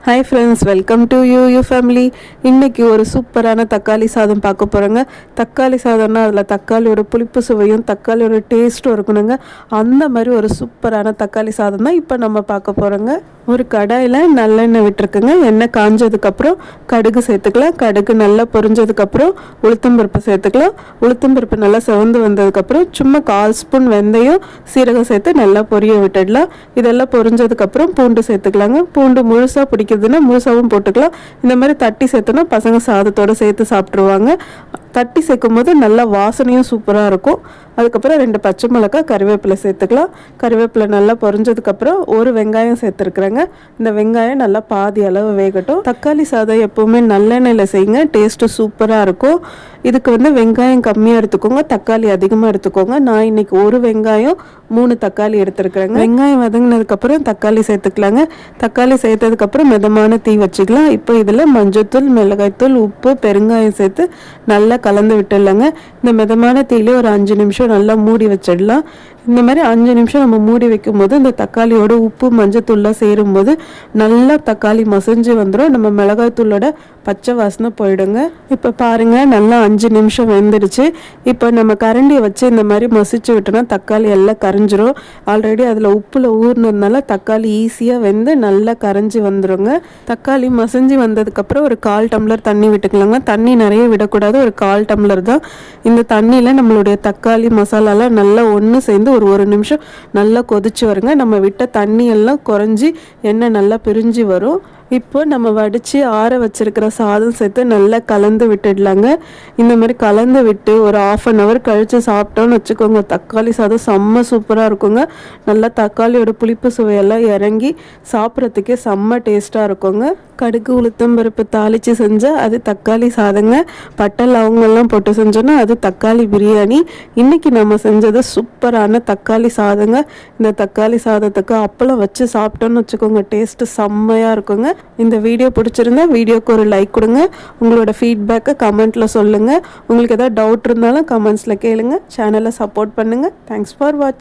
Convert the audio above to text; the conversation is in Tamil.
Hi friends, welcome to you family. இன்றைக்கி ஒரு சூப்பரான தக்காளி சாதம் பார்க்க போகிறோங்க. தக்காளி சாதம்னா அதில் தக்காளியோட புளிப்பு சுவையும் தக்காளியோட டேஸ்ட்டும் இருக்கணுங்க. அந்த மாதிரி ஒரு சூப்பரான தக்காளி சாதம் தான் இப்போ நம்ம பார்க்க போகிறோங்க. ஒரு கடாயில் நல்லெண்ணெய் விட்டுருக்குங்க. எண்ணெய் காஞ்சதுக்கப்புறம் கடுகு சேர்த்துக்கலாம். கடுகு நல்லா பொரிஞ்சதுக்கப்புறம் உளுத்தம்பருப்பு சேர்த்துக்கலாம். உளுத்தம்பருப்பு நல்லா சிவந்து வந்ததுக்கப்புறம் சும்மா 1/4 ஸ்பூன் வெந்தயம் சீரகம் சேர்த்து நல்லா பொரிய விட்டுடலாம். இதெல்லாம் பொரிஞ்சதுக்கப்புறம் பூண்டு சேர்த்துக்கலாங்க. பூண்டு முழுசாக பிடிக்குதுன்னா முழுசாகவும் போட்டுக்கலாம். இந்த மாதிரி தட்டி சேர்த்தோன்னா பசங்க சாதத்தோடு சேர்த்து சாப்பிட்ருவாங்க. தட்டி சேர்க்கும் போது நல்லா வாசனையும் சூப்பராக இருக்கும். அதுக்கப்புறம் 2 பச்சை மிளகாய், கறிவேப்பிலை சேர்த்துக்கலாம். கறிவேப்பிலை நல்லா பொரிஞ்சதுக்கப்புறம் ஒரு வெங்காயம் சேர்த்துருக்குறேங்க. இந்த வெங்காயம் நல்லா பாதி அளவு வேகட்டும். தக்காளி சாதம் எப்போவுமே நல்லெண்ணெயில் செய்யுங்க, டேஸ்ட்டு சூப்பராக இருக்கும். இதுக்கு வெங்காயம் கம்மியாக எடுத்துக்கோங்க, தக்காளி அதிகமாக எடுத்துக்கோங்க. நான் இன்றைக்கி ஒரு வெங்காயம் 3 தக்காளி எடுத்துருக்குறேங்க. வெங்காயம் வதங்கினதுக்கப்புறம் தக்காளி சேர்த்துக்கலாங்க. தக்காளி சேர்த்ததுக்கப்புறம் மிதமான தீ வச்சுக்கலாம். இப்போ இதில் மஞ்சள்தூள், மிளகாய்த்தூள், உப்பு, பெருங்காயம் சேர்த்து நல்லா கலந்து விட்டுடலாங்க. இந்த மிதமான தீயிலே ஒரு 5 நிமிஷம் நல்லா மூடி வச்சிடலாம். இந்த மாதிரி 5 நிமிஷம் நம்ம மூடி வைக்கும் போது இந்த தக்காளியோட உப்பு மஞ்சத்தூள்லாம் சேரும்போது நல்லா தக்காளி மசிஞ்சு வந்துடும். நம்ம மிளகாய்த்தூளோட பச்சை வாசனை போயிடுங்க. இப்போ பாருங்கள், நல்லா 5 நிமிஷம் வெந்துடுச்சு. இப்போ நம்ம கரண்டியை வச்சு இந்த மாதிரி மசிச்சு விட்டோன்னா தக்காளி எல்லாம் கரைஞ்சிரும். ஆல்ரெடி அதில் உப்பில் ஊறினதுனால தக்காளி ஈஸியாக வெந்து நல்லா கரைஞ்சி வந்துடுங்க. தக்காளி மசிஞ்சு வந்ததுக்கப்புறம் ஒரு 1/4 டம்ளர் தண்ணி விட்டுக்கலாங்க. தண்ணி நிறைய விடக்கூடாது, ஒரு 1/4 டம்ளர் தான். இந்த தண்ணியில் நம்மளுடைய தக்காளி மசாலாலாம் நல்லா ஒன்று சேர்ந்து ஒரு நிமிஷம் நல்லா கொதிச்சு வருங்க. நம்ம விட்ட தண்ணி எல்லாம் குறைஞ்சி எண்ணெய் நல்லா பிரிஞ்சு வரும். இப்போ நம்ம வடித்து ஆற வச்சிருக்கிற சாதம் சேர்த்து நல்லா கலந்து விட்டுடலாங்க. இந்த மாதிரி கலந்து விட்டு ஒரு 1/2 hour கழித்து சாப்பிட்டோன்னு வச்சுக்கோங்க, தக்காளி சாதம் செம்ம சூப்பராக இருக்குங்க. நல்லா தக்காளியோட புளிப்பு சுவையெல்லாம் இறங்கி சாப்பிட்றதுக்கே செம்ம டேஸ்ட்டாக இருக்குங்க. கடுகு உளுத்தம் பருப்பு தாளித்து செஞ்சால் அது தக்காளி சாதங்க. பட்டை லவங்கெல்லாம் போட்டு செஞ்சோன்னா அது தக்காளி பிரியாணி. இன்றைக்கி நம்ம செஞ்சது சூப்பரான தக்காளி சாதங்க. இந்த தக்காளி சாதத்துக்கு அப்பளம் வச்சு சாப்பிட்டோன்னு வச்சுக்கோங்க, டேஸ்ட்டு செம்மையாக இருக்குங்க. இந்த வீடியோ பிடிச்சிருந்தா வீடியோக்கு ஒரு லைக் கொடுங்க. உங்களோட ஃபீட்பேக்கை கமெண்ட்டில் சொல்லுங்கள். உங்களுக்கு எதாவது டவுட் இருந்தாலும் கமெண்ட்ஸில் கேளுங்க. சேனலை சப்போர்ட் பண்ணுங்கள். தேங்க்ஸ் ஃபார் வாட்சிங்.